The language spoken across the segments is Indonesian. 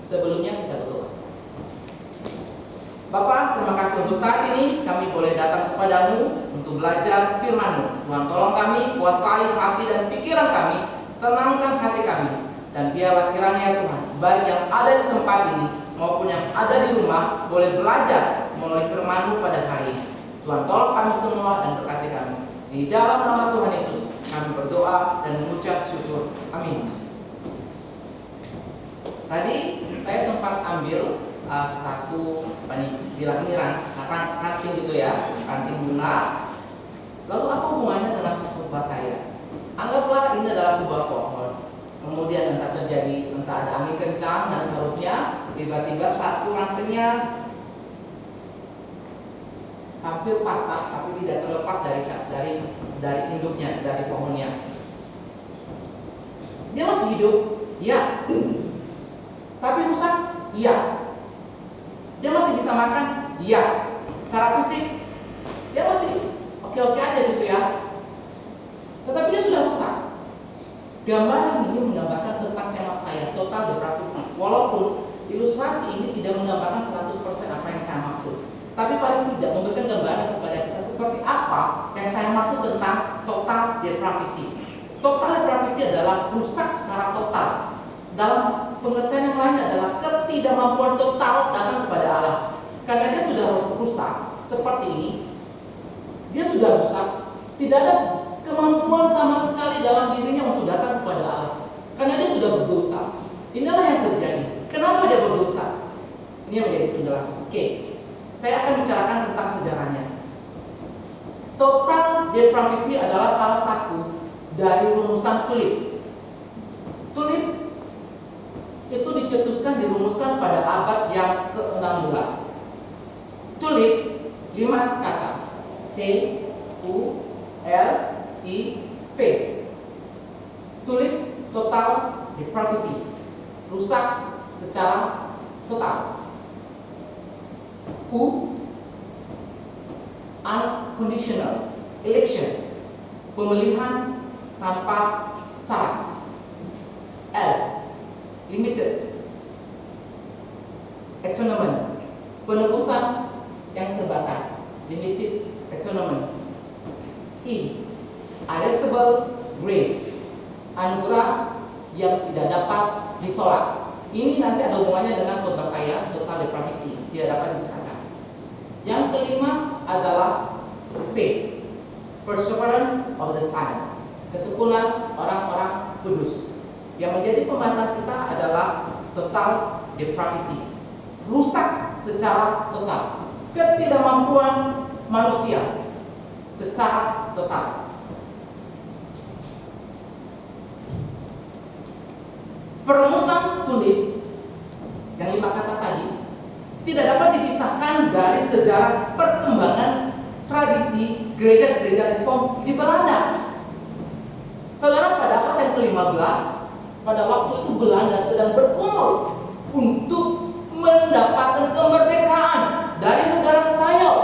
Sebelumnya kita berdoa. Bapa, terima kasih untuk saat ini kami boleh datang kepadamu untuk belajar firman-Mu. Tuhan, tolong kami, kuasai hati dan pikiran kami, tenangkan hati kami, dan biarlah kiranya ya Tuhan, baik yang ada di tempat ini maupun yang ada di rumah boleh belajar melalui firman-Mu pada hari ini. Tuhan, tolong kami semua dan berkati kami. Di dalam nama Tuhan Yesus kami berdoa dan mengucap syukur. Amin. Tadi saya sempat ambil satu bilang ini ranting gitu ya, ranting bunga. Lalu apa hubungannya dengan khotbah saya? Anggaplah ini adalah sebuah pohon. Kemudian entah ada angin kencang dan seterusnya, tiba-tiba satu rantingnya hampir patah, tapi tidak terlepas dari induknya, dari pohonnya. Dia masih hidup, ya. Tapi rusak, iya. Dia masih bisa makan, iya. Secara fisik, dia masih oke-oke aja gitu ya. Tetapi dia sudah rusak. Gambar ini menggambarkan tentang tema saya, total depravity. Walaupun ilustrasi ini tidak menggambarkan 100% apa yang saya maksud, tapi paling tidak memberikan gambaran kepada kita seperti apa yang saya maksud tentang total depravity. Total depravity adalah rusak secara total. Dalam pengertian yang lain adalah ketidakmampuan total datang kepada Allah. Karena dia sudah rusak seperti ini, dia sudah rusak, tidak ada kemampuan sama sekali dalam dirinya untuk datang kepada Allah. Karena dia sudah berdosa. Inilah yang terjadi. Kenapa dia berdosa? Ini yang menjadi penjelasan. Oke. Saya akan bicarakan tentang sejarahnya. Total depravity adalah salah satu dari rumusan tulip. Tulip itu dirumuskan pada abad yang ke-16. Tulip 5 kata. T U L I P. Tulip total depravity. Rusak secara total. Who? Unconditional election, pemilihan tanpa syarat. L, limited atonement, penebusan yang terbatas, limited atonement. E, irresistible grace, anugerah yang tidak dapat ditolak. Ini nanti ada hubungannya dengan khotbah saya, total depravity, tidak dapat dipisahkan. Yang kelima adalah P, perseverance of the saints, ketekunan orang-orang kudus. Yang menjadi pembahasan kita adalah total depravity, rusak secara total, ketidakmampuan manusia secara total. Perumusan tulip yang 5 kata tadi tidak dapat dipisahkan dari sejarah perkembangan tradisi gereja-gereja reform di Belanda. Saudara, pada abad yang ke-15, pada waktu itu Belanda sedang bergumul untuk mendapatkan kemerdekaan dari negara Spanyol.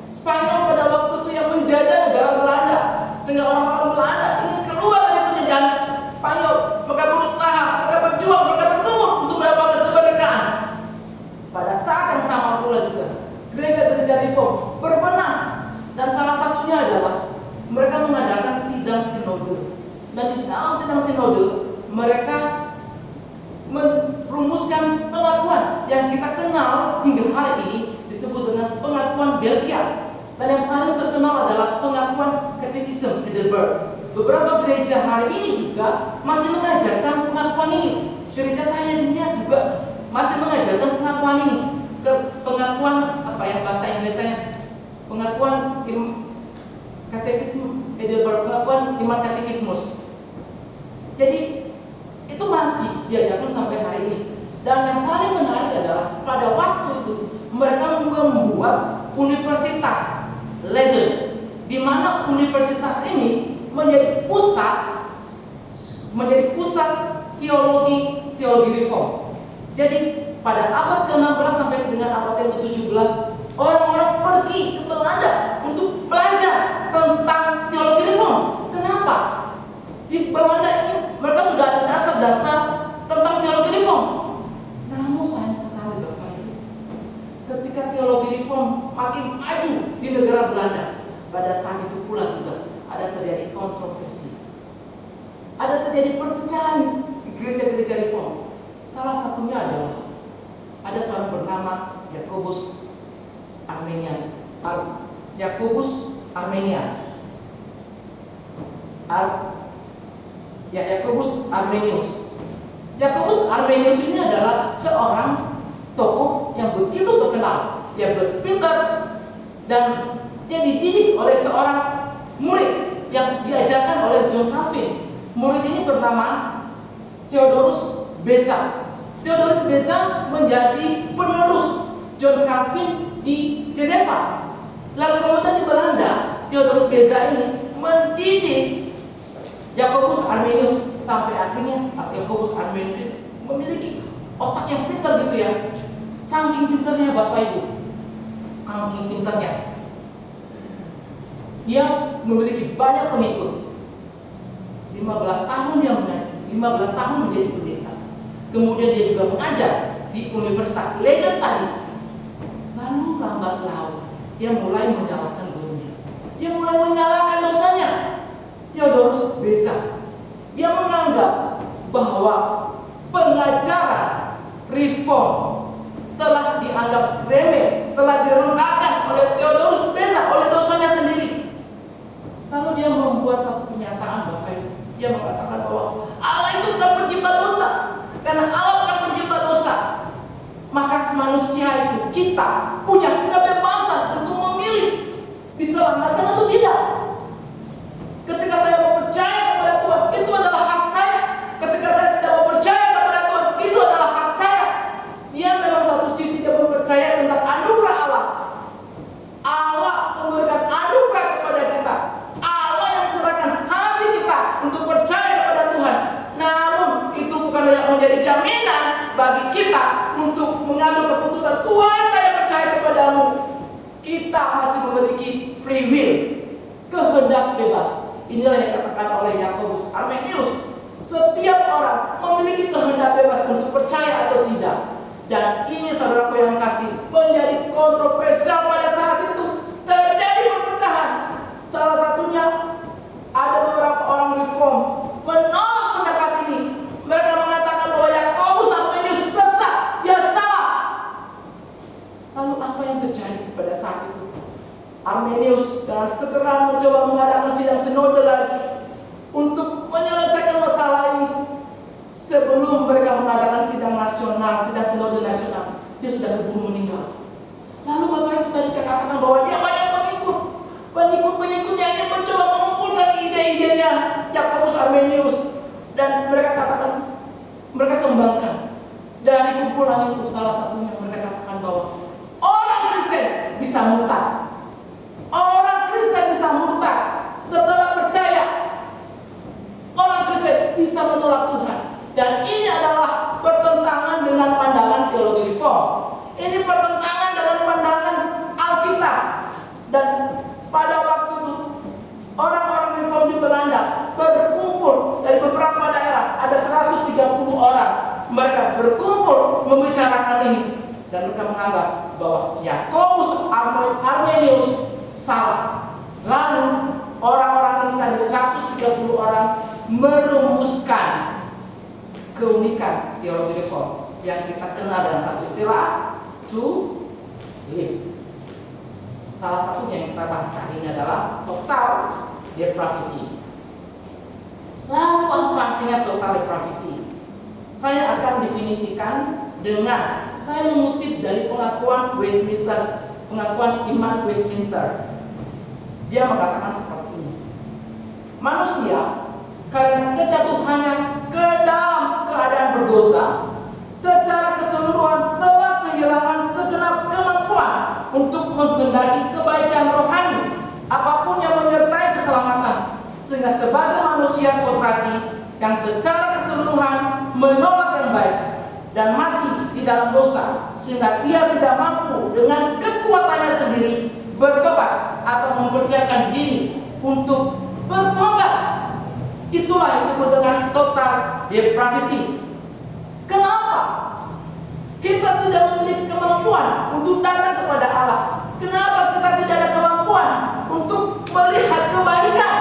Spanyol pada waktu itu yang menjajah negara Belanda, sehingga orang-orang Belanda ingin keluar dari penjajahan Spanyol. Mereka berusaha, mereka berjuang, mereka bergumul untuk mendapatkan kemerdekaan. Pada saat yang sama pula juga gereja-gereja reform berbenah, dan salah satunya adalah mereka mengadakan sidang sinode. Dan di dalam sidang sinode mereka merumuskan pengakuan yang kita kenal hingga hari ini disebut dengan pengakuan Belgia. Dan yang paling terkenal adalah pengakuan Katekisme Heidelberg. Beberapa gereja hari ini juga masih mengajarkan pengakuan ini. Gereja saya di Nias juga masih mengajarkan pengakuan ini. Pengakuan apa ya bahasa Inggrisnya? Pengakuan Katekisme Heidelberg, pengakuan iman katekismus. Jadi itu masih diajarkan sampai hari ini. Dan yang paling menarik adalah pada waktu itu mereka membuat universitas Leiden, di mana universitas ini menjadi pusat teologi reform. Jadi pada abad ke-16 sampai dengan abad yang ke-17 orang-orang pergi ke Belanda untuk belajar tentang teologi reform. Kenapa? Di Belanda ini mereka sudah ada dasar-dasar tentang teologi reform. Namun makin maju di negara Belanda. Pada saat itu pula juga ada terjadi kontroversi, ada terjadi perpecahan di gereja-gereja reform. Salah satunya adalah ada seorang bernama Yakobus Arminius. Yakobus Arminius. Yakobus Arminius ini adalah seorang tokoh yang begitu terkenal. Dia berpintar dan dia dididik oleh seorang murid yang diajarkan oleh John Calvin. Murid ini bernama Theodorus Beza. Theodorus Beza menjadi penerus John Calvin di Geneva. Lalu kemudian di Belanda, Theodorus Beza ini mendidik Yakobus Arminius sampai akhirnya Yakobus Arminius memiliki otak yang pintar gitu ya. Saking pintarnya Bapak Ibu, saking pintarnya, dia memiliki banyak pengikut. 15 tahun menjadi pendeta. Kemudian dia juga mengajar di Universitas Leiden tadi. Lalu lambat laun dia mulai menyalahkan gurunya. Dia mulai menyalahkan dosanya. Theodorus Beza, dia menganggap bahwa pengajaran reform telah dianggap remeh, telah direndahkan oleh Theodorus Beza oleh dosanya sendiri. Lalu dia membuat satu pernyataan, Bapak Ibu. Dia mengatakan bahwa Allah itu bukan pencipta dosa. Karena Allah bukan pencipta dosa, maka manusia itu, kita punya kebebasan untuk memilih diselamatkan atau tidak. Ketika saya mau percaya kepada Tuhan, itu adalah hak saya. Ketika saya tidak mau percaya kepada Tuhan, itu adalah hak saya. Dia memang satu sisi dia percaya tentang anugerah Allah. Allah memberikan anugerah kepada kita. Allah yang menggerakkan hati kita untuk percaya kepada Tuhan. Namun itu bukan yang menjadi jaminan bagi kita untuk mengambil keputusan, Tuhan saya percaya kepadamu. Kita masih memiliki free will, kehendak bebas. Inilah yang dikatakan oleh Yakobus Arminius. Setiap orang memiliki kehendak bebas untuk percaya atau tidak. Dan ini saudaraku yang kasih, menjadi kontroversial pada saat itu. Terjadi perpecahan. Salah satunya ada beberapa orang reform menolak pendapat ini. Mereka mengatakan bahwa Yakobus Arminius sesat, dia salah. Lalu apa yang terjadi pada saat itu? Arminius dengan segera mencoba mengadakan sidang sinode lagi untuk menyelesaikan masalah ini. Sebelum mereka mengadakan sidang nasional, sidang sinode nasional, dia sudah keburu meninggal. Lalu Bapak Ibu tadi saya katakan bahwa dia banyak pengikut yang ingin mencoba mengumpulkan ide-idenya Yakobus Arminius, dan mereka katakan, mereka kembangkan dari kumpulan itu. Salah satunya mereka katakan bahwa orang Kristen bisa murtad. Orang Kristen bisa murtad setelah percaya. Orang Kristen bisa menolak Tuhan. Dan ini adalah bertentangan dengan pandangan teologi reform. Ini bertentangan dengan pandangan Alkitab. Dan pada waktu itu orang-orang reform di Belanda berkumpul dari beberapa daerah. Ada 130 orang. Mereka berkumpul membicarakan ini. Dan mereka menganggap bahwa Yakobus Arminius salah. Lalu orang-orang ini tadi 130 orang merumuskan keunikan teologi reform yang kita kenal dengan satu istilah, to live. Salah satunya yang kita bahas hari ini adalah total depravity. Lalu apa artinya total depravity? Saya akan definisikan dengan saya mengutip dari pengakuan iman Westminster. Dia mengatakan seperti ini. Manusia karena kejatuhannya ke dalam keadaan berdosa, secara keseluruhan telah kehilangan segenap kemampuan untuk menghendaki kebaikan rohani, apapun yang menyertai keselamatan. Sehingga sebagai manusia kotrati yang secara keseluruhan menolak yang baik dan mati di dalam dosa, sehingga ia tidak mampu dengan kekuatannya sendiri bertobat atau mempersiapkan diri untuk bertobat. Itulah yang disebut dengan total depravity. Kenapa? Kita tidak memiliki kemampuan untuk datang kepada Allah. Kenapa kita tidak ada kemampuan untuk melihat kebaikan?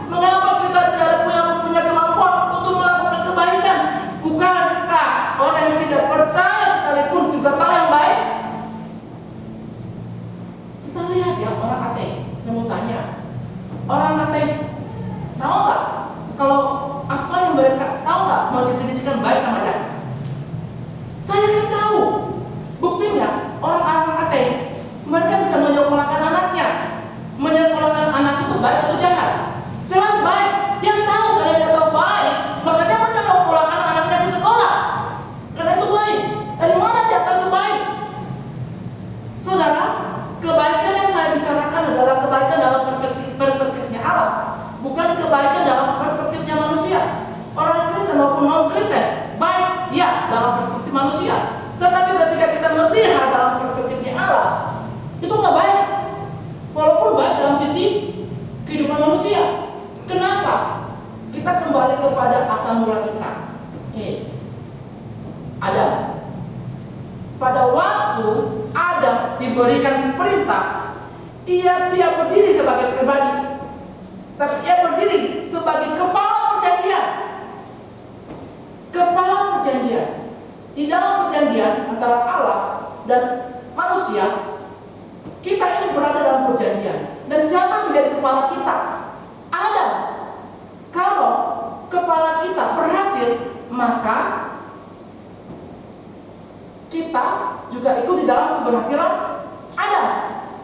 Mengapa kita tidak punya kemampuan untuk melakukan kebaikan? Bukankah orang yang tidak percaya sekalipun juga tahu yang baik? Kita lihat ya orang ateis. Saya mau tanya, orang ateis tahu nggak kalau apa yang mereka tahu nggak mendefinisikan baik sama jahat? Saya kan tahu. Buktinya orang-orang ateis mereka bisa menyekolahkan anaknya. Menyekolahkan anak itu baik atau jahat? Jelas baik. Dia tahu, karena dia tahu baik, maka dia menyekolahkan anaknya di sekolah. Karena itu baik. Dari mana dia tahu itu baik? Saudara, kebaikan yang saya bicarakan adalah kebaikan dalam perspektifnya Allah, bukan kebaikan dalam perspektifnya manusia. Orang Kristen maupun non-Kristen baik, ya, dalam perspektif manusia. Tetapi ketika kita melihat dalam perspektifnya Allah, itu nggak baik. Walaupun baik dalam sisi kehidupan manusia. Kenapa? Kita kembali kepada asal mula kita. Adam. Pada waktu Adam diberikan perintah, ia tidak berdiri sebagai pribadi, tapi ia berdiri sebagai kepala perjanjian. Kepala perjanjian. Di dalam perjanjian antara Allah dan manusia, kita ini berada dalam perjanjian. Dan siapa yang menjadi kepala kita? Adam. Kalau kepala kita berhasil, maka kita juga ikut di dalam keberhasilan Adam.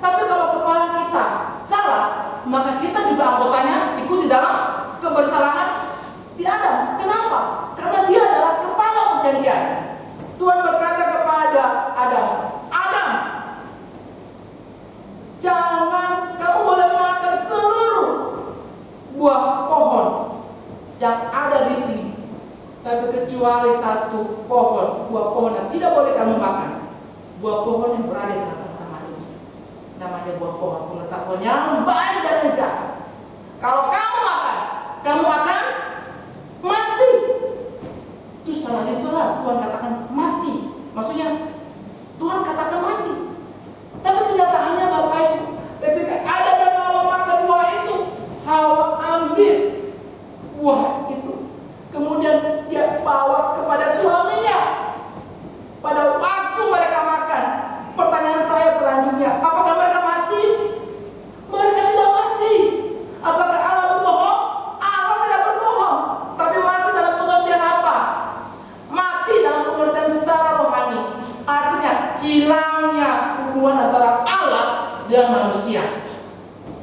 Tapi kalau kepala kita salah, maka kita juga anggotanya ikut di dalam kebersalahan si Adam. Kenapa? Karena dia adalah kepala perjanjian. Tuhan berkata kepada Adam, Adam, jangan, kamu boleh makan seluruh buah pohon yang ada di sini, tapi kecuali satu pohon, buah pohon yang tidak boleh kamu makan, buah pohon yang berada di tengah-tengah ini, namanya buah pohon pengetahuan yang baik dan yang jahat. Kalau kamu makan, kamu akan mati. Itu salah literal, Tuhan katakan mati. Maksudnya Tuhan katakan mati. Tapi kenyataannya Bapak Ibu, ketika Adam dan Hawa makan buah itu, Hawa ambil buah itu, kemudian dia bawa kepada suaminya. Pada waktu mereka makan, pertanyaan saya selanjutnya, apakah mereka mati? Mereka tidak mati. Apakah Allah berbohong? Allah tidak berbohong. Tapi mati dalam pengertian apa? Mati dalam pengertian secara rohani. Artinya hilangnya hubungan antara Allah dan manusia.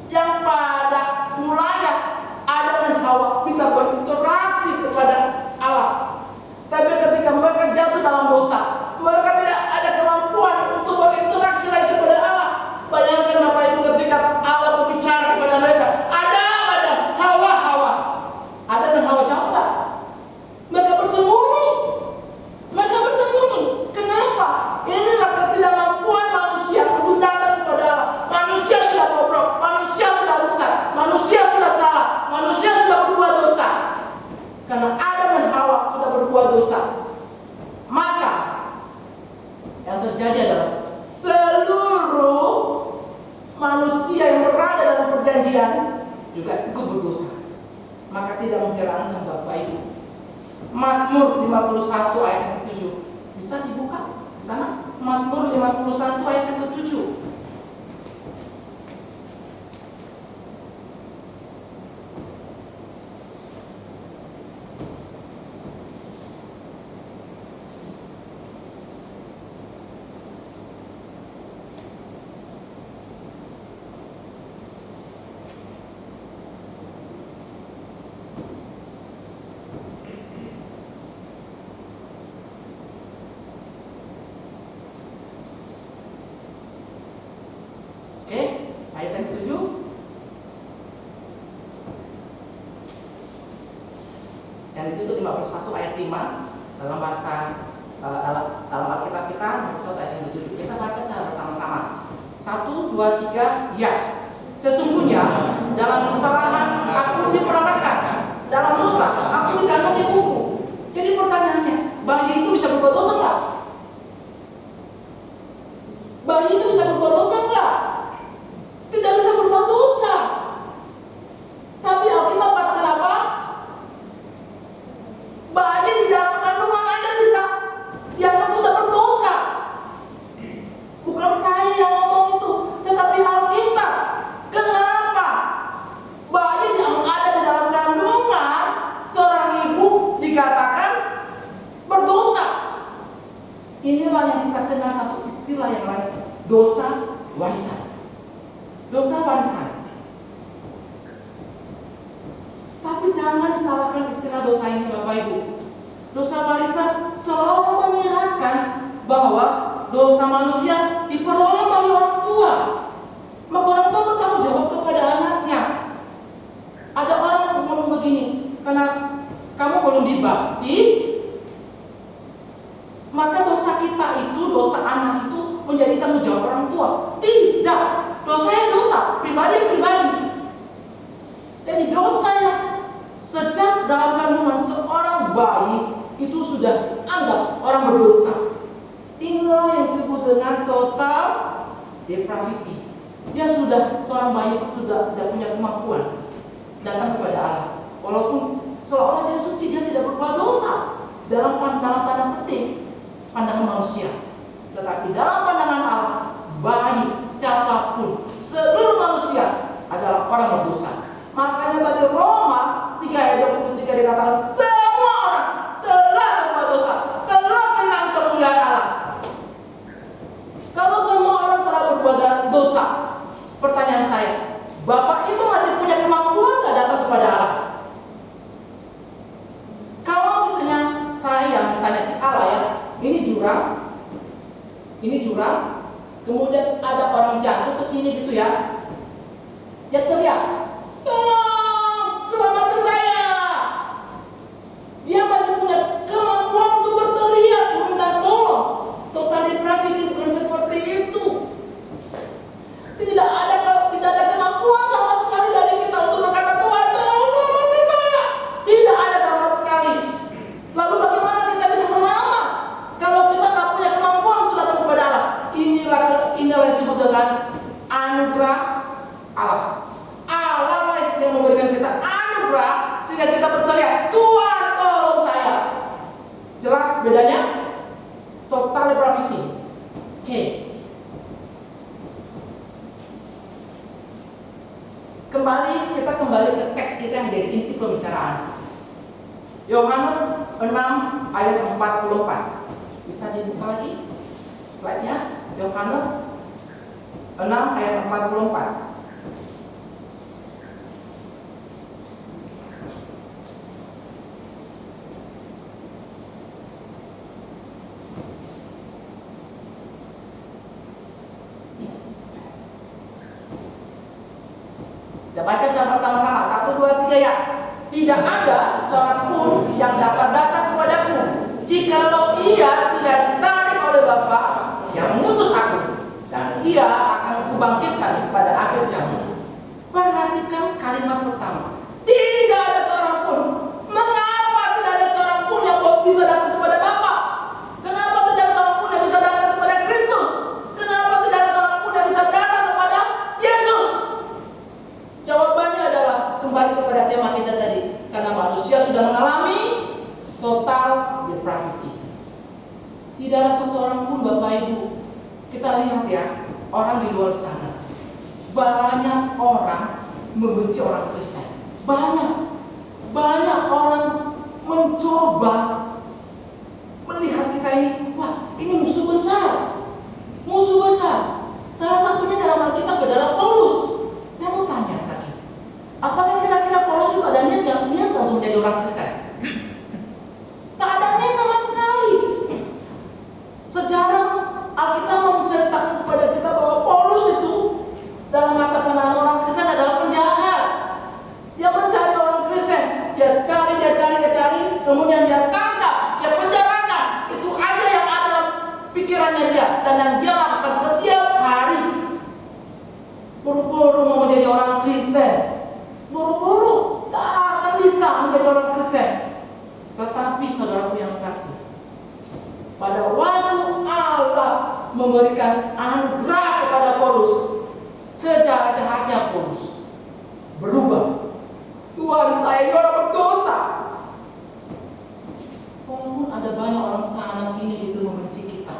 Yang pada mulanya Adam dan Hawa bisa berinteraksi kepada Allah. Tapi ketika mereka jatuh dalam dosa, mereka tidak ada kemampuan untuk berinteraksi lagi kepada Allah. Bayangkan Bapak Ibu, ketika Allah berbicara kepada mereka, Adam, Hawa. Adam dan Hawa jauh nggak? Mereka bersembunyi. Kenapa? Inilah ketidakmampuan manusia untuk datang kepada Allah. Manusia sudah bobrok, manusia sudah rusak, manusia sudah salah, manusia sudah berbuat dosa. Karena Adam dan Hawa sudah berbuat dosa, maka yang terjadi adalah seluruh manusia yang berada dalam perjanjian juga ikut berdosa. Maka tidak mengherankan Bapak Ibu, Mazmur 51 ayat yang ke-7 bisa dibuka di sana. Mazmur 51 ayat yang ke-7. Ayat yang ke-7. Yang di situ 51 ayat 5 dalam bahasa dalam Alkitab kita, 51 ayat yang ke-7. Kita baca secara bersama-sama. 1, 2, 3, ya. Sesungguhnya dalam kesalahan aku diperanakan, dalam dosa aku dikandung ibuku. Jadi pertanyaannya, bayi itu bisa berbuat dosa enggak? Bayi itu bisa berbuat dosa enggak? yang kita kenal satu istilah yang lain, dosa warisan. Dosa warisan. Tapi jangan disalahkan istilah dosa ini Bapak Ibu. Dosa warisan selalu mengingatkan bahwa dosa manusia diperoleh melalui orang tua. Maka orang tua bertanggung jawab kepada anaknya. Ada orang yang ngomong begini, karena kamu belum dibaptis, maka dosa kita itu, dosa anak itu menjadi tanggung jawab orang tua. Tidak, dosa yang dosa, pribadi-pribadi. Jadi dosa yang sejak dalam kandungan seorang bayi itu sudah anggap orang berdosa. Inilah yang disebut dengan total depravity. Dia sudah, seorang bayi itu sudah tidak punya kemampuan datang kepada Allah. Walaupun seolah dia suci, dia tidak berbuat dosa dalam tanda petik pandangan manusia. Tetapi dalam pandangan Allah, bayi siapapun, seluruh manusia adalah orang berdosa. Makanya tadi Roma 3 ayat 23 dikatakan, semua orang telah berbuat dosa, telah kehilangan kemuliaan Allah. Kalau semua orang telah berbuat dosa, pertanyaan saya, Bapak Ibu masih punya kemampuan nggak datang kepada Allah? Kalau misalnya saya, misalnya si Allah ya, ini jurang, kemudian ada orang jatuh ke sini gitu ya, dia teriak, tolong selamatkan saya. Dia masih punya kemampuan untuk berteriak, minta tolong. Total depravity bukan seperti itu. Tidak ada kemampuan sama sekali dari kita untuk berkata, Tuhan tolong selamatkan saya. Tidak ada sama sekali. Lalu bagaimana kita bisa selamat kalau kita tak punya kemampuan untuk datang kepada Allah? Inilah disebut dengan anugerah Allah. Allah lah yang memberikan kita anugerah sehingga kita berteriak, Tuhan tolong saya. Jelas bedanya? Total depravity. Oke. Kita kembali ke teks kita yang menjadi inti pembicaraan. Yohanes 6 ayat 44. Bisa dibuka lagi slide-nya? Yohanes 6 ayat 44. Kita baca sama-sama. 1, 2, 3 ya. Tidak ada seorang pun yang dapat datang kepadaku jikalau ia tidak ditarik oleh Bapa yang mengutus aku, dan ia akan kubangkitkan pada akhir zaman. Perhatikan kalimat pertama. Tidak ada seorang pun. Mengapa tidak ada seorang pun yang bisa datang kepada Bapa? Kenapa tidak ada seorang pun yang bisa datang kepada Kristus? Kenapa tidak ada seorang pun yang bisa datang kepada Yesus? Jawabannya adalah kembali kepada tema kita tadi. Karena manusia sudah mengalami total depravity. Tidak ada satu orang pun Bapak Ibu. Kita lihat ya, orang di luar sana. Banyak orang membenci orang Kristen. Banyak orang mencoba melihat kita ini, wah ini musuh besar. Salah satunya dalam Alkitab adalah Paulus. Saya mau tanya tadi, apakah kira-kira Paulus juga ada niat untuk menjadi orang Kristen? Tak ada niat sama sekali. Sejarah Alkitab menceritakan kepada kita bahwa Paulus itu dalam mata pandangan orang Kristen adalah penjahat. Dia mencari orang Kristen, dia cari, kemudian dia tangkap, dia penjarakan. Itu aja yang ada dalam pikirannya dia, dan yang dia lakukan setiap hari. Buru-buru mau menjadi orang Kristen, buru-buru tak akan bisa menjadi orang Kristen. Tetapi saudaraku yang kasih, pada waktu Allah memberikan anugerah kepada Paulus, sejahat-jahatnya Paulus berubah. Tuhan, saya ini orang berdosa. Walaupun ada banyak orang sana sini itu membenci kita,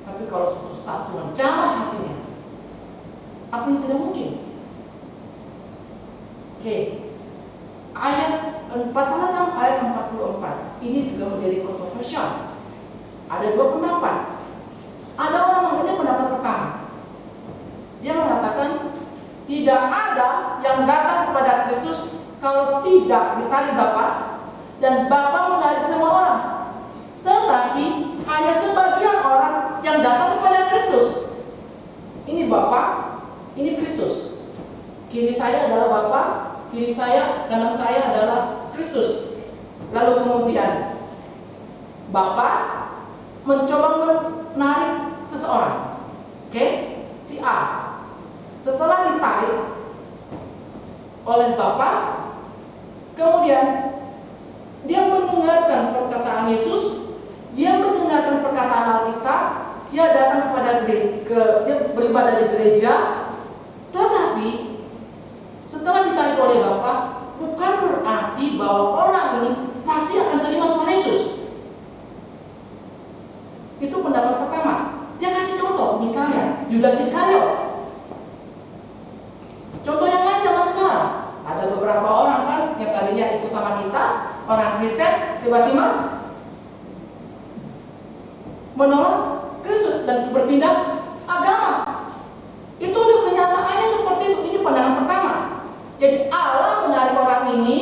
tapi kalau suatu saat Tuhan jamah hatinya, apa yang tidak mungkin? Oke. Pasal 6 ayat 44 ini juga menjadi kontroversial. Ada dua pendapat. Ada orang namanya pendapat pertama. Dia mengatakan tidak ada yang datang kepada Kristus kalau tidak ditarik Bapa, dan Bapa menarik semua orang. Tetapi hanya sebagian orang yang datang kepada Kristus. Ini Bapa, ini Kristus. Kiri saya adalah Bapa, kiri saya, kanan saya adalah Kristus. Lalu kemudian Bapa mencoba menarik seseorang, oke? Si A. Setelah ditarik oleh Bapa, kemudian dia mendengarkan perkataan Yesus, dia mendengarkan perkataan Alkitab, dia datang kepada dia beribadah di gereja. Tetapi setelah ditarik oleh Bapa, bukan berarti bahwa orang ini masih akan terima Tuhan Yesus. Itu pendapat pertama. Dia kasih contoh, misalnya Judas Iskariot. Contoh yang lain zaman sekarang, ada beberapa orang kan yang tadinya ikut sama kita, orang Kristen, tiba-tiba menolak Kristus dan berpindah agama. Itu udah kenyataannya seperti itu. Ini pandangan pertama. Jadi Allah menarik orang ini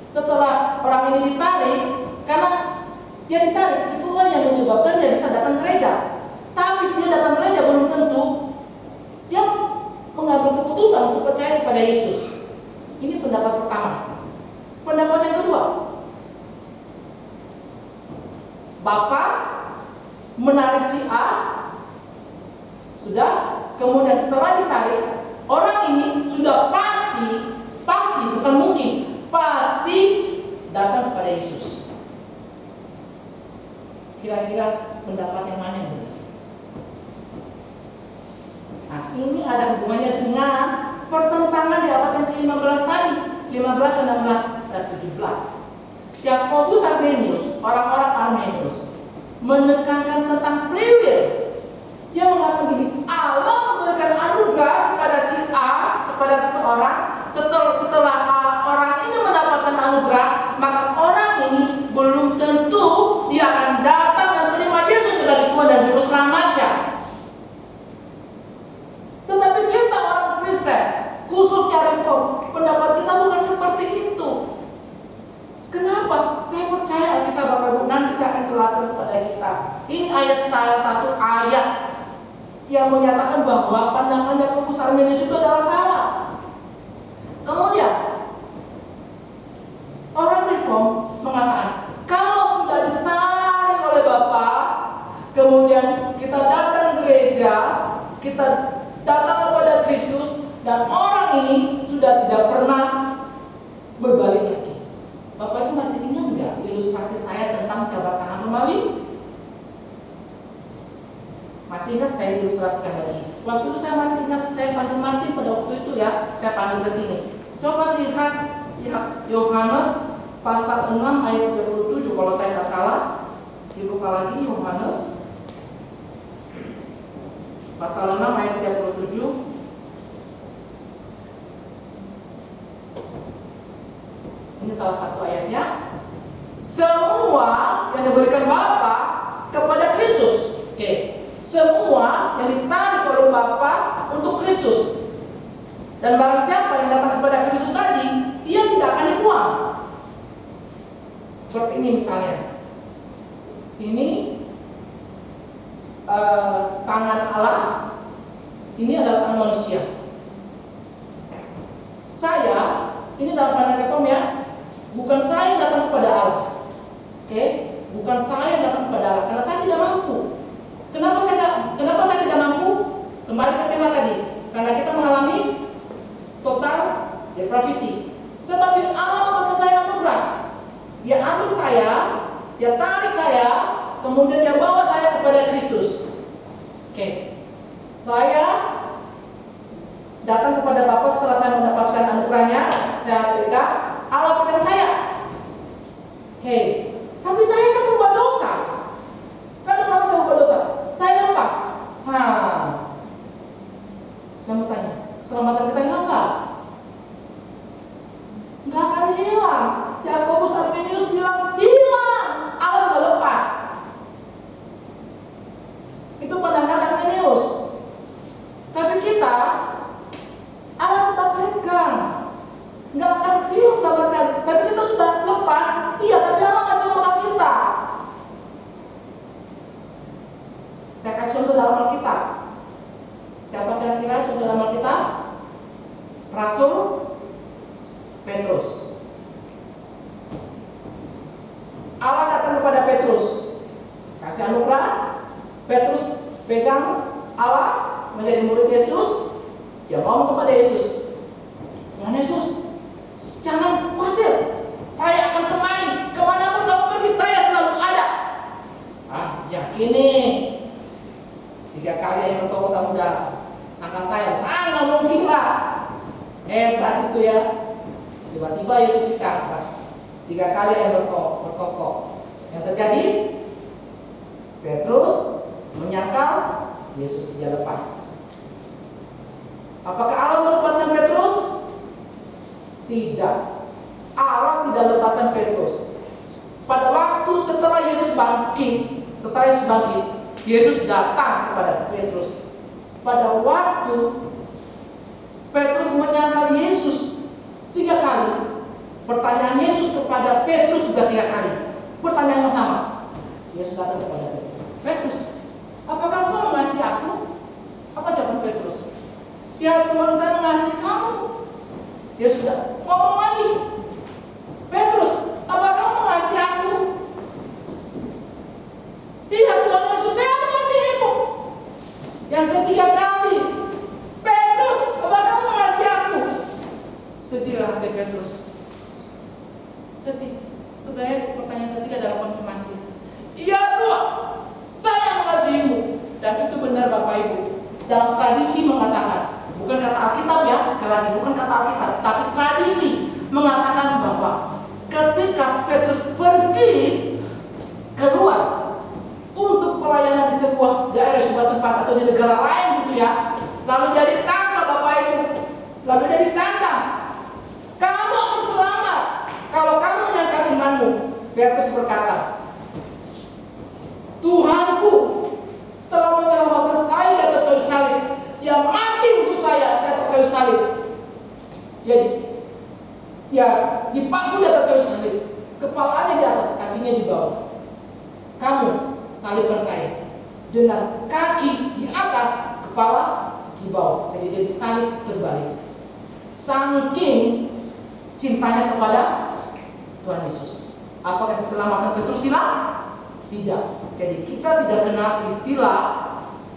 setelah orang ini ditarik, karena dia ditarik, itulah yang menyebabkan dia bisa datang gereja. Tapi dia datang gereja belum tentu dia mengambil keputusan untuk percaya kepada Yesus. Ini pendapat pertama. Pendapat yang kedua, Bapa menarik si A, sudah, kemudian setelah ditarik, orang ini sudah pasti bukan mungkin, pasti datang kepada Yesus. Kira-kira pendapat yang mana yang benar? Nah, ini ada hubungannya dengan pertentangan di abad yang ke-15 tadi, 15, 16, dan 17. Yakobus Arminius, orang-orang Arminius menekankan tentang free will. Dia mengatakan gini, Allah memberikan anugerah kepada si A, kepada seseorang. Setelah orang ini mendapatkan anugerah, maka orang ini belum tentu dia akan datang dan terima Yesus sebagai Tuhan dan Juru Selamatnya. Tetapi kita orang Kristen, khususnya Reform, pendapat kita bukan seperti itu. Kenapa? Saya percaya kita Bapak Ibu, nanti saya akan jelaskan kepada kita. Ini salah satu ayat yang menyatakan bahwa pandangan Yakobus Arminius itu adalah salah. Kemudian orang Reform mengatakan kalau sudah ditarik oleh Bapa, kemudian kita datang gereja, kita datang kepada Kristus, dan orang ini sudah tidak pernah berbalik lagi. Bapak Ibu masih ingat nggak ilustrasi saya tentang cabar tangan Romawi? Masih ingat saya ilustrasikan lagi. Waktu itu saya masih ingat, saya panggil Martin pada waktu itu ya, saya panggil ke sini. Coba lihat Yohanes pasal 6 ayat 27 kalau saya tidak salah. Dibuka lagi Yohanes pasal 6 ayat 37. Ini salah satu ayatnya. Semua yang diberikan Bapa kepada Kristus. Oke. Semua yang ditarik oleh Bapa untuk Kristus. Dan barang siapa yang datang kepada Kristus tadi, dia tidak akan dibuang. Seperti ini misalnya. Ini tangan Allah. Ini adalah tangan manusia. Saya, ini dalam pandangan Reform ya, bukan saya yang datang kepada Allah. Oke? Bukan saya yang datang kepada Allah, karena saya tidak mampu. Kenapa saya tidak mampu? Kembali ke tema tadi. Karena kita mengalami total depravity. Tetapi Allah memberikan saya anugerah. Dia ambil saya, dia tarik saya, kemudian dia bawa saya kepada Kristus. Oke. Saya datang kepada Bapa setelah saya mendapatkan anugerahnya, saya pegang, Allah pegang saya. Oke. Tapi saya kan berbuat dosa. Kadang-kadang saya berbuat dosa. Saya lepas. Saya mau tanya, keselamatan kita hilang nggak? Nggak akan hilang. Yakobus Arminius bilang hilang. Allah udah lepas. Itu pandangan Arminius. Tapi kita, Allah tetap pegang, nggak akan hilang sama sekali. Tapi kita sudah lepas, iya, tapi Allah masih menolong kita. Saya kasih contoh dalam Alkitab. Siapa kira-kira contoh dalam Alkitab? Rasul Petrus. Allah datang kepada Petrus, kasih anugerah. Petrus pegang Allah, menjadi murid Yesus. Dia ngomong kepada Yesus, Tuhan Yesus, jangan khawatir, saya akan temani kemanapun kamu pergi, saya selalu ada. Yakini 3 kali yang bertobat kamu udah sangka saya, nggak mungkin lah. Hebat itu ya. Tiba-tiba Yesus dikatakan 3 kali yang berkokok. Yang terjadi, Petrus menyangkal, Yesus dia lepas. Apakah Allah melepaskan Petrus? Tidak. Allah tidak lepaskan Petrus. Pada waktu setelah Yesus bangkit, Yesus datang kepada Petrus. Pada waktu Petrus menyangkal Yesus 3 kali, pertanyaan Yesus kepada Petrus juga 3 kali. Pertanyaan yang sama. Yesus datang kepada Petrus. Petrus, apakah kau mengasihi aku? Apa jawaban Petrus? Ya Tuhan, saya mengasihi kamu. Ya sudah, ngomong lagi. Petrus, apakah kamu mengasihi aku? Tidak Tuhan Yesus, saya mengasihimu. Yang ketiga kali, Petrus, apakah kamu mengasihi aku? Sedihlah hati Petrus. Sedih. Sebenarnya pertanyaan ketiga adalah konfirmasi. Iya Tuhan, saya mengasihimu. Dan itu benar Bapak Ibu. Dalam tradisi mengatakan, bukan kata Alkitab ya, sekali lagi, bukan kata Alkitab, tapi tradisi mengatakan bahwa ketika Petrus pergi keluar untuk pelayanan di sebuah daerah, sebuah tempat atau di negara lain gitu ya, lalu dia ditangkap Bapak Ibu, lalu dia ditantang, kamu akan selamat kalau kamu menyangkal imanmu. Petrus berkata, Tuhanku telah menyelamatkan saya di atas kayu salib. Dia mati untuk saya di atas kayu salib. Jadi, ya dipaku di atas kayu salib, kepalanya di atas, kakinya di bawah. Kamu salibkan saya dengan kaki di atas, kepala di bawah. Jadi dia disalib terbalik. Saking cintanya kepada Tuhan Yesus. Apakah keselamatan Petrus hilang? Tidak. Jadi kita tidak kenal istilah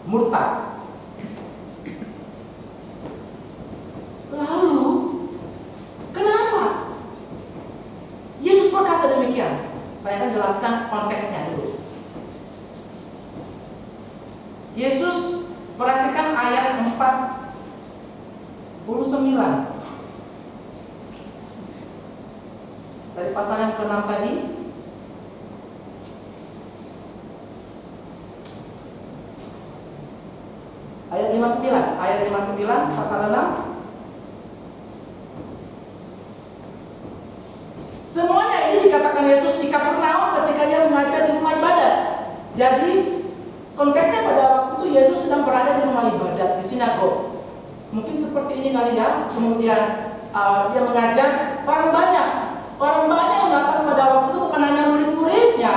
murtad. Lalu kenapa Yesus berkata demikian? Saya akan jelaskan konteksnya dulu. Yesus, perhatikan ayat 49 dari pasal yang ke-6 tadi. Ayat 59 pasal 6. Semuanya ini dikatakan Yesus di Kapernaum ketika ia mengajar di rumah ibadat. Jadi konteksnya pada waktu itu Yesus sedang berada di rumah ibadat, di sinagog. Mungkin seperti ini kali ya. Kemudian dia mengajar, orang banyak yang datang pada waktu itu, bukan hanya murid-muridnya,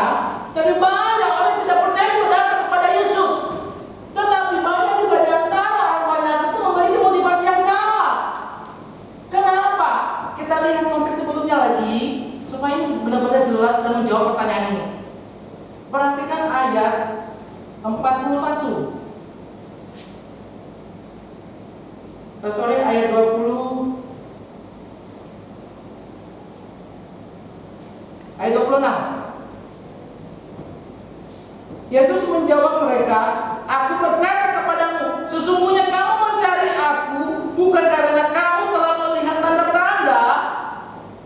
tapi banyak orang yang tidak percaya juga datang kepada Yesus. Tetapi banyak juga di antara orang banyak itu memiliki motivasi yang sama. Kenapa? Kita lihat konteks sebelumnya lagi supaya ini benar-benar jelas dan menjawab pertanyaan ini. Perhatikan ayat 41. Ayat 20. Ayat 26. Yesus menjawab mereka, aku berkata kepadamu, sesungguhnya kamu mencari aku bukan karena kamu telah melihat tanda-tanda,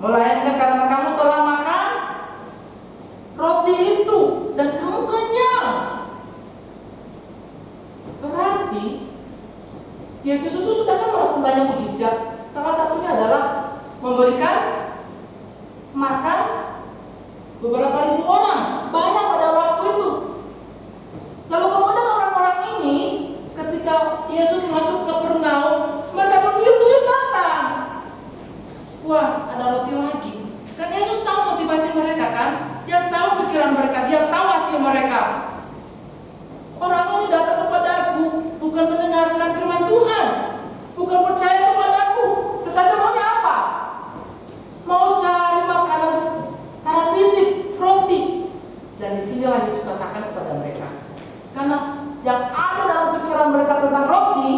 melainkan karena kamu telah makan roti itu dan kamu kenyang. Berarti Yesus itu sudah kan melakukan banyak mujizat. Salah satunya adalah memberikan makan beberapa ribu orang, banyak pada waktu itu. Lalu kemudian orang-orang pikiran mereka, Dia tahu hati mereka. Orang ini datang kepadaku bukan mendengarkan firman Tuhan, bukan percaya kepadaku, tetapi maunya apa? Mau cari makanan secara fisik, roti. Dan disinilah Yesus katakan kepada mereka, karena yang ada dalam pikiran mereka tentang roti,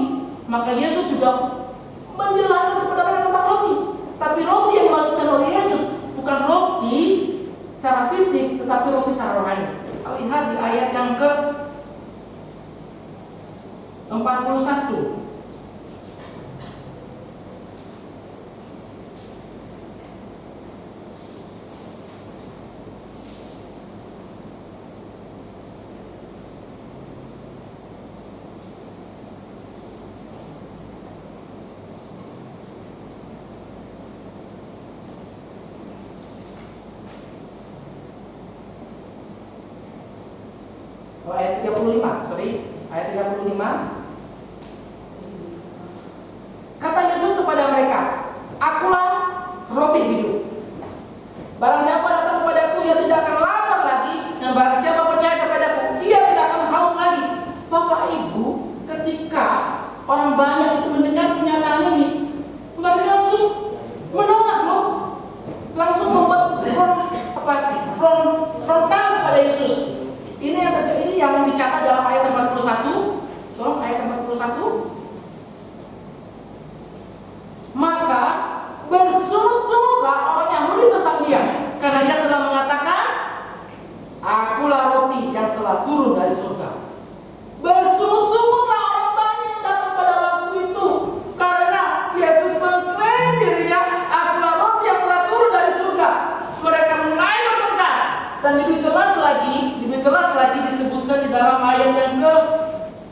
maka Yesus juga menjelaskan kepada mereka tentang roti. Tapi roti yang dimaksudkan oleh Yesus bukan roti secara fisik, tetapi roti secara rohani. Kita lihat di ayat yang ke 41. Ayat 35, ayat 35. Kata Yesus kepada mereka, Akulah roti hidup. Barang siapa datang kepadaku, ia tidak akan lapar lagi, dan barang siapa percaya kepadaku, ia tidak akan haus lagi. Bapak Ibu, ketika orang banyak itu mendengar pernyataan ini, mereka langsung menolak loh, langsung membuat frontal kepada Yesus. Ini yang terjadi, ini yang dicatat dalam ayat 41. Tolong ayat 41. Maka bersungut-sungutlah orang Yahudi tentang Dia, karena Dia telah mengatakan, Akulah roti yang telah turun dari surga. Bersungut-sungutlah orang banyak yang datang pada waktu itu, karena Yesus mengklaim dirinya, Akulah roti yang telah turun dari surga. Mereka mulai bertengkar, dan lebih jelas lagi disebutkan di dalam ayat yang ke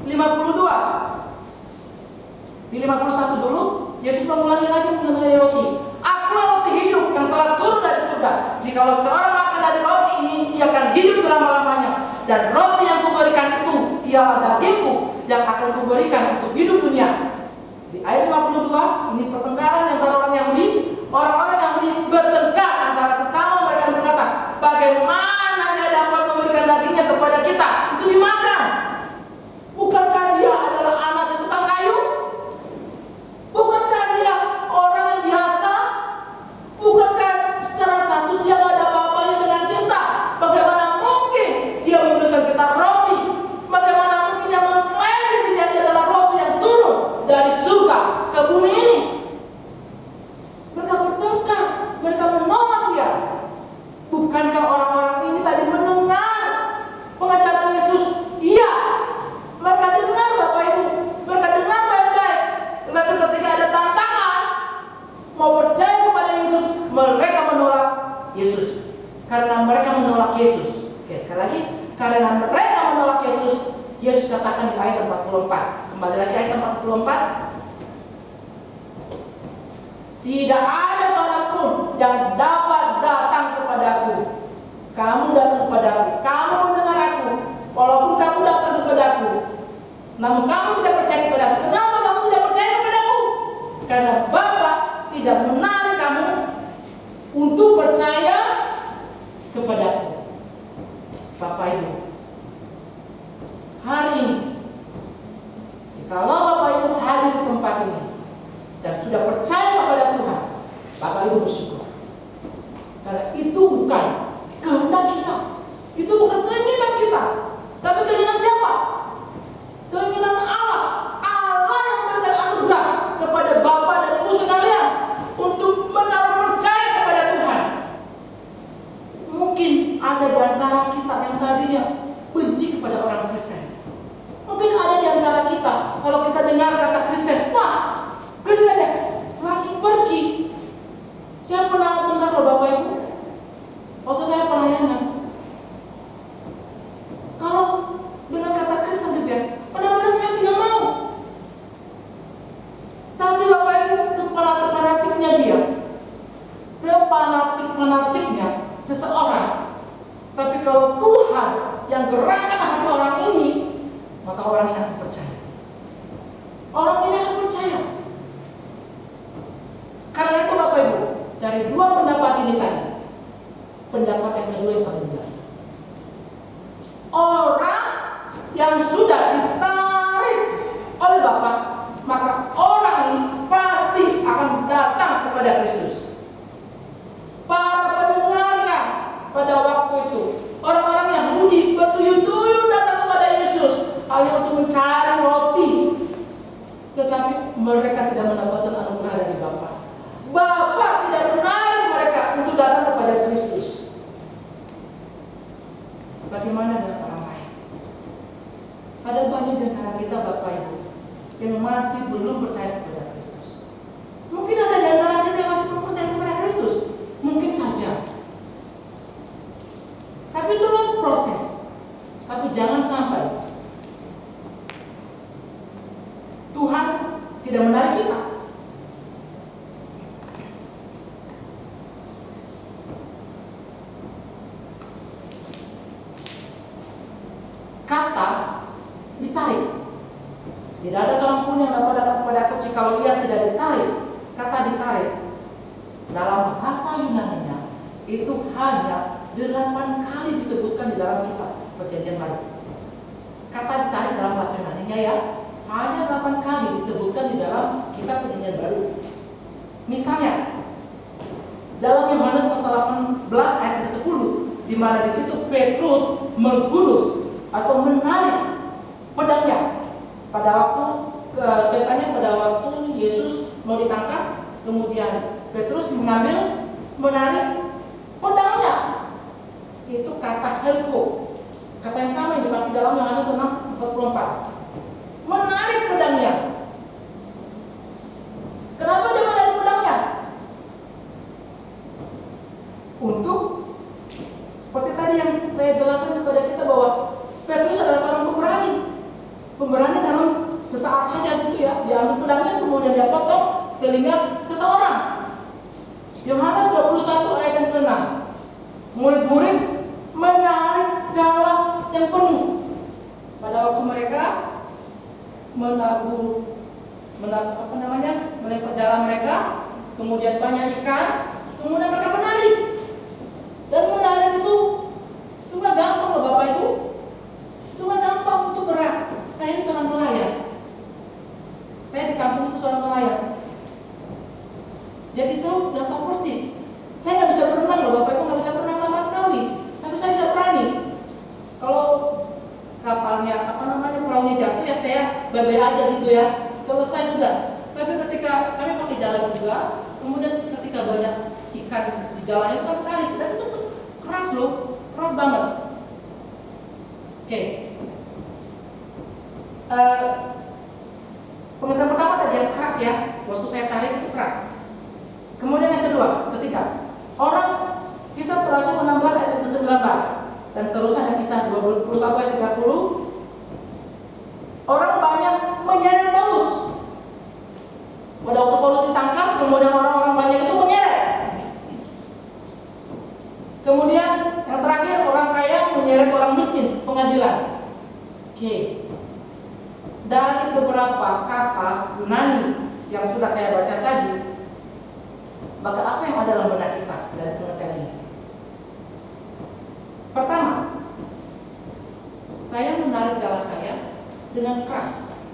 52. Di 51 dulu, Yesus mengulangi lagi mengenai roti. Akulah roti hidup yang telah turun dari surga. Jikalau seorang makan dari roti ini, ia akan hidup selama-lamanya. Dan roti yang kuberikan itu ialah dagingku yang akan kuberikan untuk hidup dunia. Di ayat 52, ini pertengkaran antara orang Yahudi. Orang-orang Yahudi bertengkar antara sesama mereka dan berkata, bagaimana Dia dapat memberikan dagingnya kepada kita untuk dimakan? Bukankah Dia adalah anak setukang kayu? Bukankah Dia orang yang biasa? Bukankah secara status Dia tidak ada apa-apanya dengan kita? Bagaimana mungkin Dia memberikan kita roti? Bagaimana mungkin Dia mengklaim dirinya Dia adalah roti yang turun dari surga ke bumi ini? Mereka bertengkar, mereka menolak Dia. Bukankah orang-orang ini tadi mendengar pengajaran Yesus? Iya, mereka dengar Bapak Ibu, mereka dengar baik-baik. Tetapi ketika ada tantangan mau percaya kepada Yesus, mereka menolak Yesus. Karena mereka menolak Yesus. Oke, sekali lagi, karena mereka menolak Yesus, Yesus katakan di ayat 44. Kembali lagi ayat 44. Tidak ada seorang pun yang dapat datang kepadaku. Kamu datang kepadaku, kamu mendengar aku, walaupun kamu datang kepadaku, namun kamu tidak percaya kepadaku. Kenapa kamu tidak percaya kepadaku? Karena Bapa tidak menarik kamu untuk percaya kepadaku. Bapak Ibu, hari ini, jikalau Bapak Ibu hadir di tempat ini dan sudah percaya kepada Tuhan, Bapak Ibu bersyukur. Karena itu bukan kehendak kita, itu bukan keinginan kita, tapi keinginan siapa? Keinginan Allah. Allah yang memberikan anugerah kepada Bapak dan Ibu sekalian untuk menaruh percaya kepada Tuhan. Mungkin ada di antara kita yang tadinya benci kepada orang Kristen. Mungkin ada di antara kita, kalau kita dengar kata Kristen, wah, Kristen ya, langsung pergi. Saya pernah dengar loh Bapak Ibu, waktu saya pelayanan, kalau dengan kata Kristen gitu ya, benar-benar dia tidak mau. Tapi Bapak Ibu, sepanatik-panatiknya dia, sepanatik-panatiknya seseorang, tapi kalau Tuhan yang gerakkan hati orang ini, maka orang ini akan percaya. Orang ini akan percaya. Karena itu Bapak Ibu, dari dua pendapat ini tadi, pendapat yang kedua yang paling benar. Bapa, maka orang ini pasti akan datang kepada Kristus. Para pendengarnya pada waktu itu, orang-orang Yahudi bertuyun-tuyun datang kepada Yesus hanya untuk mencari roti, tetapi mereka tidak mendapatkan anugerah dari Bapa. Bapa tidak menarik mereka untuk datang kepada Kristus. Bagaimana dengan orang lain? Ada banyak di antara kita, Bapak Ibu, yang masih belum percaya kepada Kristus. Mungkin ada di antara kita yang masih belum percaya kepada Kristus. Mungkin saja. Tapi itulah proses. Tapi jangan sampai Tuhan tidak menarik kita. Kata ditarik. Tidak ada seorang pun yang dapat datang kepadaku jikalau ia tidak ditarik. Kata ditarik dalam bahasa Yunani-nya itu hanya 8 kali disebutkan di dalam kitab Perjanjian Baru. Kata ditarik dalam bahasa Yunani-nya ya hanya 8 kali disebutkan di dalam kitab Perjanjian Baru. Misalnya dalam Yohanes pasal 18 ayat 10, di mana di situ Petrus menghunus atau menarik pedangnya pada waktu ceritanya pada waktu Yesus mau ditangkap, kemudian Petrus menarik pedangnya. Itu kata helko, kata yang sama yang dipakai dalam Yohanes 6:44. Menarik pedangnya. Kenapa dia menarik pedangnya? Untuk seperti tadi yang saya jelaskan kepada kita bahwa Petrus adalah seorang pemberani dalam sesaat saja gitu ya. Dia ambil pedangnya kemudian dia potong telinga seseorang. Yohanes 21 ayat yang ke-6. Murid-murid menarik jala yang penuh. Pada waktu mereka melempar jala mereka, kemudian banyak ikan, kemudian mereka menarik. Dan menarik itu nggak gampang loh Bapak Ibu. Itu nggak gampang, itu berat. Saya ini seorang nelayan. Saya di kampung itu seorang nelayan. Jadi saya udah tahu persis. Saya nggak bisa berenang loh Bapak Ibu, nggak bisa berenang sama sekali. Tapi saya bisa berani. Kalau kapalnya perahunya jatuh ya saya beber aja gitu ya. Selesai sudah. Tapi ketika kami pakai jala juga, kemudian ketika banyak ikan di jalanya itu kami tarik dan itu keras loh, keras banget. Oke. Pengertian pertama tadi yang keras ya, waktu saya tarik itu keras. Kemudian yang kedua, ketiga, orang Kisah Para Rasul 16 ayat 19 dan seterusnya Kisah 21 ayat 30. Orang banyak menyeret Paulus. Pada waktu Paulus ditangkap, kemudian orang-orang banyak itu menyeret. Kemudian yang terakhir, orang kaya menyeret orang miskin, pengadilan. Oke. Dari beberapa kata Yunani yang sudah saya baca tadi, maka apa yang ada dalam benak kita dari pengertian ini? Pertama, saya menarik jala saya dengan keras,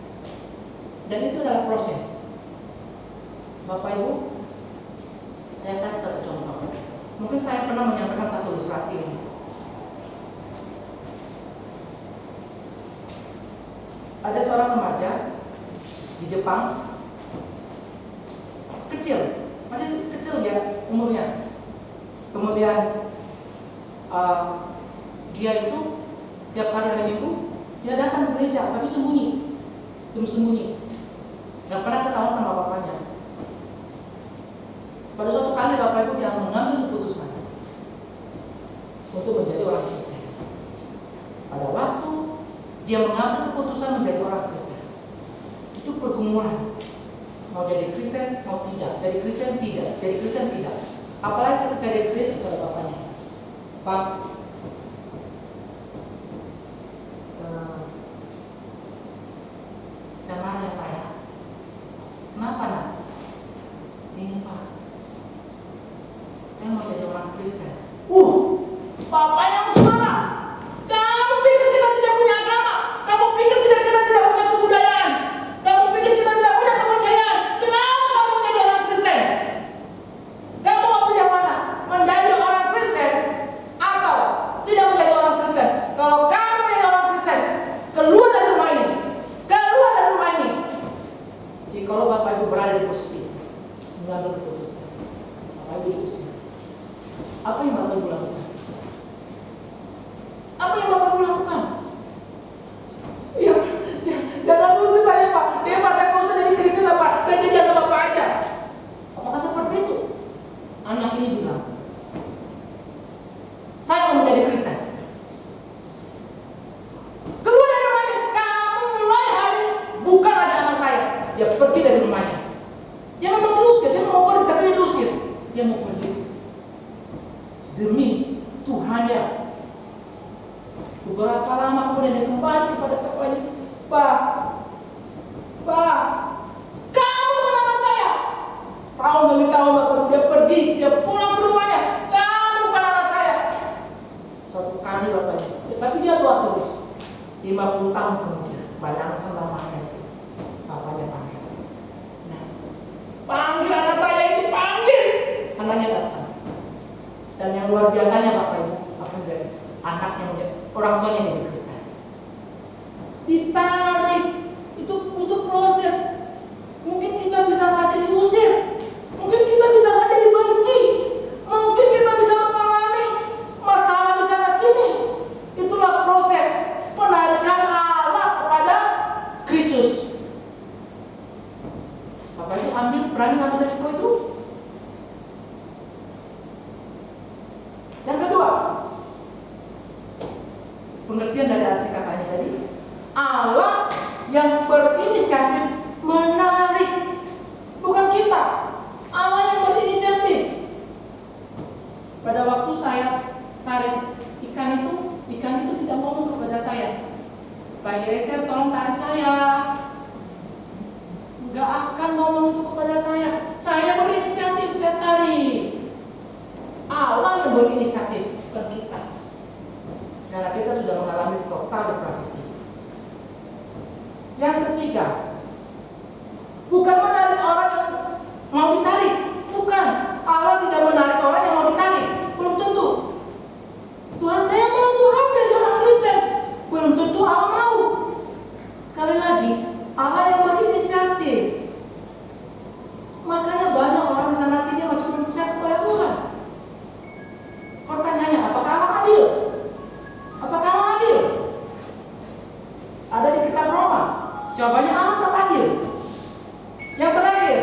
dan itu adalah proses. Bapak Ibu, saya kasih satu contoh. Mungkin saya pernah menyampaikan satu ilustrasi ini. Ada seorang remaja di Jepang, kecil, masih kecil ya umurnya. Kemudian dia itu tiap hari Minggu dia datang ke gereja, tapi sembunyi, nggak pernah ketahuan sama bapaknya. Pada suatu kali Bapak Ibu dia mengambil keputusan untuk menjadi orang Kristen. Pada waktu dia mengambil keputusan menjadi orang Kristen, itu pergumulan. Mau jadi Kristen, mau tidak. Jadi Kristen tidak, jadi Kristen tidak. Apalagi ketika dia cerita kepada bapaknya, Pak, jangan marah ya Pak ya. Kenapa nak? Ini Pak, saya mau jadi orang Kristen. Bapak yang marah. Kamu pikir kita tidak punya agama? Kamu pikir kita tidak punya kebudayaan? Kamu pergi dari rumahnya. Dia memang diusir, dia mau pergi tapi dia diusir. Dia mau pergi demi Tuhannya. Beberapa lama kemudian dia kembali kepada bapaknya. Pak, kamu bukan anak saya. Tahun demi tahun bapak dia pergi, dia pulang ke rumahnya. Kamu bukan anak saya. Suatu kali bapaknya, tapi dia doa terus. 50 tahun kemudian, bayangkan lamanya itu. Bapaknya panggil. Nah, panggil anak saya itu, panggil. Anaknya datang. Dan yang luar biasanya bapak itu, apa menjadi anaknya menjadi orang tuanya jadi Kristen. Ditarik, itu butuh proses. Mungkin kita bisa saja diusir, mungkin kita bisa saja dibenci, mungkin kita bisa mengalami masalah di sana sini. Itulah proses penarikan Allah kepada Kristus. Bapak itu berani ngambil resiko itu. Yang kedua, pengertian dari arti katanya tadi, Allah yang berinisiatif menarik, bukan kita. Allah yang berinisiatif. Pada waktu saya tarik ikan itu tidak ngomong kepada saya, Pak Eliezer tolong tarik saya. Gak akan ngomong itu kepada saya. Saya berinisiatif, saya tarik. Allah yang berinisiatif, bukan kita. Karena kita sudah mengalami total depravity. Yang ketiga, bukan menarik orang yang mau ditarik. Bukan. Allah tidak menarik orang yang mau ditarik. Belum tentu. Tuhan saya mau Tuhan jadi orang Kristen. Belum tentu Allah mau. Sekali lagi, Allah yang berinisiatif. Makanya banyak orang di sana sini masih belum percaya kepada Tuhan. Pertanyaannya, apakah Allah adil? Apakah Allah adil? Ada di kitab Roma. Jawabannya Allah tetap adil. Yang terakhir,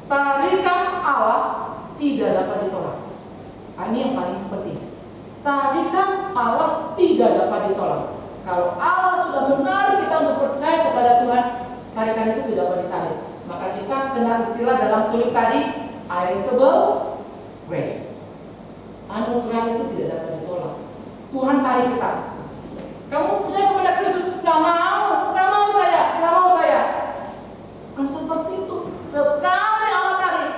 tarikan Allah tidak dapat ditolak. Ini yang paling penting. Tarikan Allah tidak dapat ditolak. Kalau Allah sudah menarik kita untuk percaya kepada Tuhan, tarikan itu tidak dapat ditarik. Maka kita kenal istilah dalam tulis tadi, irresistible grace. Anugerah itu tidak dapat ditolak. Tuhan tarik kita. Kamu percaya kepada Kristus? Gak mau saya. Kan seperti itu. Sekali Allah tarik,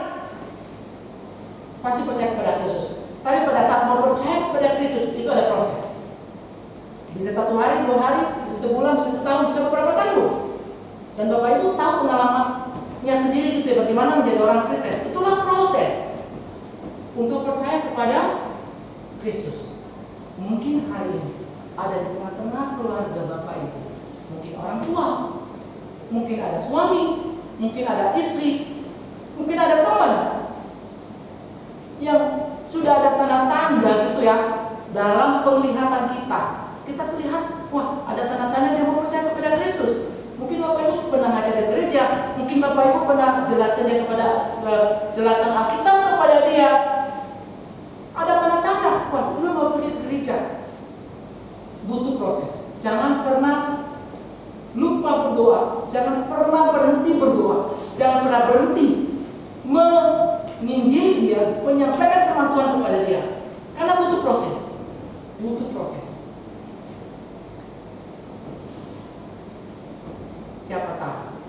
pasti percaya kepada Kristus. Tapi pada saat mau percaya kepada Kristus, itu ada proses. Bisa 1 hari, 2 hari, bisa sebulan, bisa setahun, bisa beberapa tahun. Dan Bapak Ibu tahu pengalamannya sendiri gitu ya, bagaimana menjadi orang Kristen. Itulah proses untuk percaya kepada Kristus. Mungkin hari ini ada di tengah-tengah keluarga Bapak Ibu, mungkin orang tua, mungkin ada suami, mungkin ada istri, mungkin ada teman yang sudah ada tanda-tanda gitu ya dalam penglihatan kita. Kita melihat, wah ada tanda-tanda dia mau percaya kepada Kristus. Mungkin Bapak Ibu pernah ngajar di gereja, mungkin Bapak Ibu pernah jelaskan dia kepada jelasan Alkitab kepada dia. Ada tanda-tanda, wah belum mau pergi ke gereja. Butuh proses. Jangan pernah lupa berdoa, jangan pernah berhenti berdoa, jangan pernah berhenti menginjili dia, menyampaikan firman Tuhan kepada dia. Karena butuh proses. Siapa tahu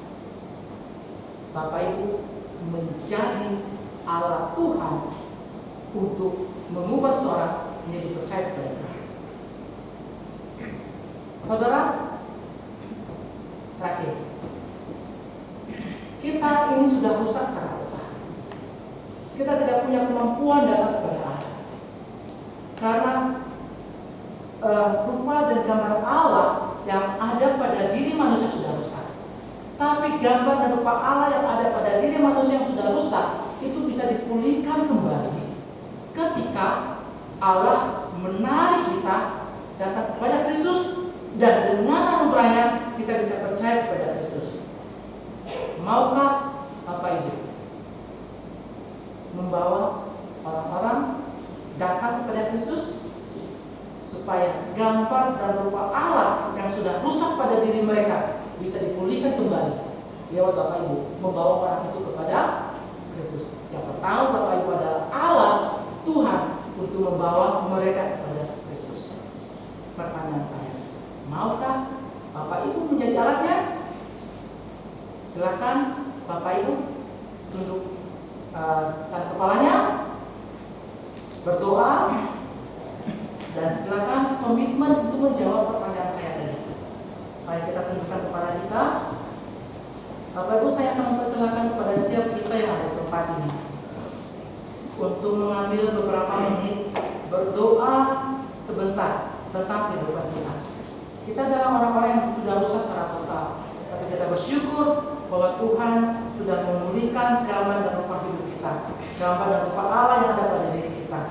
Bapak Ibu menjadi alat Tuhan untuk mengubah seorang menjadi percaya kepada Tuhan. Saudara, terakhir, kita ini sudah rusak secara total. Kita tidak punya kemampuan datang kepada Allah. Karena rupa dan gambar Allah yang ada pada diri manusia sudah rusak. Tapi gambar dan rupa Allah yang ada pada diri manusia yang sudah rusak itu bisa dipulihkan kembali ketika Allah menarik kita datang kepada Kristus, dan dengan anugerahnya kita bisa percaya kepada Kristus. Maukah Bapak Ibu membawa orang-orang datang kepada Kristus supaya gambar dan rupa Allah yang sudah rusak pada diri mereka bisa dipulihkan kembali lewat Bapak Ibu membawa orang itu kepada Kristus. Siapa tahu Bapak Ibu adalah Allah Tuhan untuk membawa mereka kepada Kristus. Pertanyaan saya, maukah Bapak Ibu menjadi alatnya? Silakan Bapak Ibu tunduk kepalanya, berdoa, dan silakan komitmen untuk menjawab pertanyaan saya tadi. Mari kita tundukkan kepala kita. Bapak Ibu, saya akan mempersilakan kepada setiap kita yang ada di tempat ini untuk mengambil beberapa menit berdoa sebentar tentang kehidupan kita. Kita adalah orang-orang yang sudah rusak secara total, tapi kita bersyukur bahwa Tuhan sudah memulihkan gambar dan rupa hidup kita, gambar dan rupa Allah yang ada pada diri kita.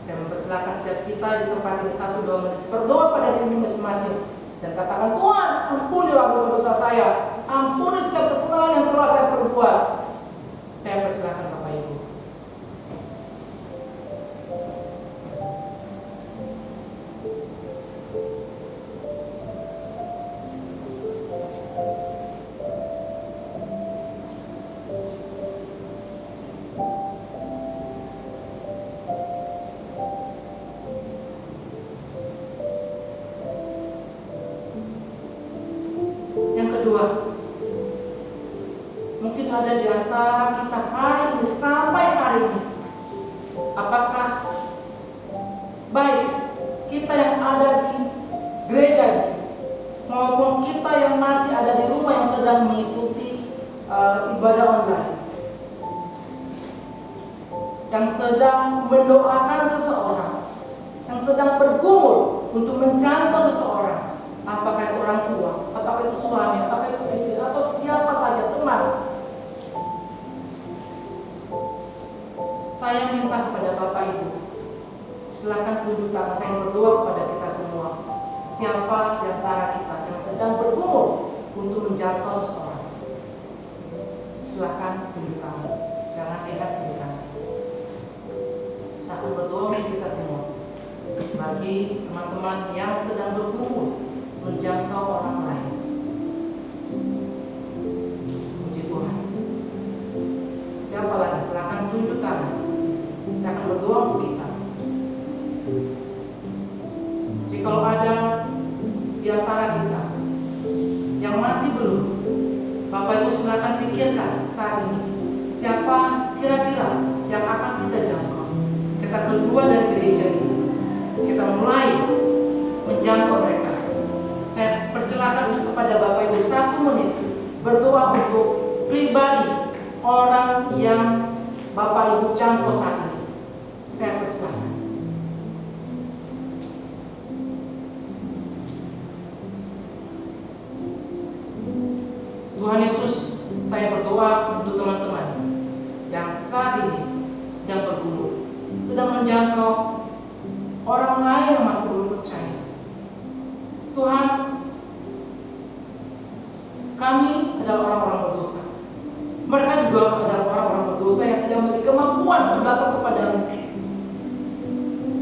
Saya mempersilakan setiap kita di tempat ini 1-2 menit berdoa pada diri masing-masing dan katakan, Tuhan, ampunilah dosa-dosa saya, ampuni setiap kesalahan yang telah saya perbuat. Saya persilakan Bapak Ibu. Mungkin ada di antara kita hari ini sampai hari ini, apakah baik kita yang ada di gereja maupun kita yang masih ada di rumah yang sedang mengikuti ibadah online, yang sedang mendoakan seseorang, yang sedang bergumul untuk menjangkau seseorang, apakah itu orang tua, apakah itu suami, apakah itu istri, atau siapa saja teman. Saya minta kepada Bapak Ibu, silakan tunjuk tangan saya berdoa kepada kita semua. Siapa di antara kita yang sedang bergumul untuk menjangkau seseorang? Silakan tunjuk tangan, jangan lihat tunjuk tangan. Saya akan berdoa untuk kita semua. Bagi teman-teman yang sedang bergumul menjangkau orang lain, puji Tuhan. Siapa lagi? Silakan tunjuk tangan. Saya akan berdoa untuk kita. Jikalau ada di antara kita yang masih belum, Bapak Ibu silakan pikirkan saat ini, siapa kira-kira yang akan kita jangkau. Kita keluar dari gereja ini, kita mulai menjangkau mereka. Saya persilakan kepada Bapak Ibu 1 menit berdoa untuk pribadi orang yang Bapak Ibu jangkau saat ini. Saya persilakan. Tuhan Yesus, saya berdoa untuk teman-teman yang saat ini sedang bergumul, sedang menjangkau orang lain yang masih belum percaya. Tuhan, kami adalah orang-orang berdosa. Mereka juga adalah orang-orang berdosa yang tidak memiliki kemampuan berdatang kepada-Mu.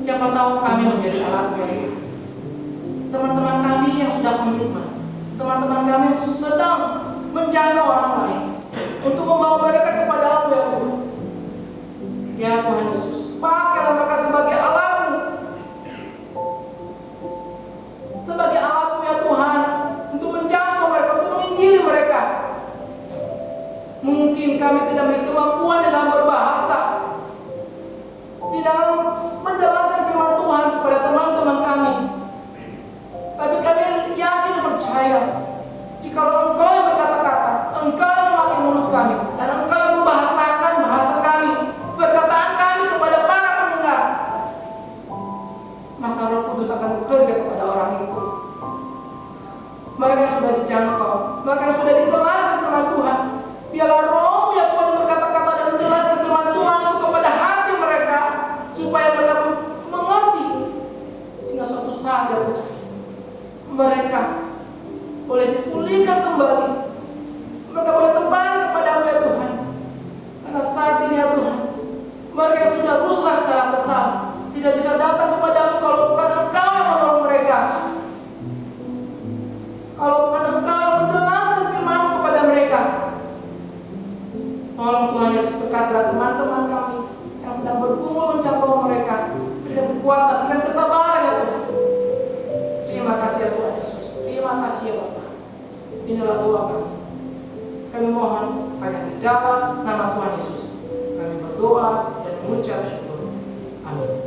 Siapa tahu kami menjadi alat-Mu. Teman-teman kami yang sudah komitmen, teman-teman kami yang sedang menjangkau orang lain untuk membawa mereka kepada-Mu, ya Tuhan. Ya Tuhan Yesus, pakailah mereka sebagai alat-Mu, sebagai alat-Mu ya Tuhan, untuk menjangkau mereka, untuk menginjili mereka. Mungkin kami tidak memiliki kemampuan dalam berbahasa, di dalam menjelaskan firman Tuhan kepada teman-teman kami. Tapi kami yakin dan percaya, jikalau Engkau yang berkata-kata, Engkau yang memakai mulut kami, dan Engkau yang membahasakan bahasa kami, perkataan kami kepada para pendengar, maka Roh Kudus akan bekerja kepada orang itu. Mereka yang sudah dijangkau, mereka yang sudah dijelaskan firman Tuhan, biarlah Roh yang Tuhan berkata-kata dan menjelaskan firman Tuhan itu kepada hati mereka, supaya mereka mengerti, sehingga suatu saat ya Tuhan, mereka boleh dipulihkan kembali, mereka boleh kembali kepada-Mu ya Tuhan. Karena saat ini ya Tuhan, mereka sudah rusak secara total, tidak bisa datang kepada-Mu kalau bukan Engkau yang menolong mereka, kalau bukan Engkau yang menjelaskan berkati teman-teman kami yang sedang bergumul mencapai mereka. Berikan kekuatan, berikan kesabaran ya Tuhan. Terima kasih ya Tuhan Yesus. Terima kasih ya Bapa. Inilah doa kami. Kami mohon supaya di dalam nama Tuhan Yesus kami berdoa dan mengucap syukur. Amin.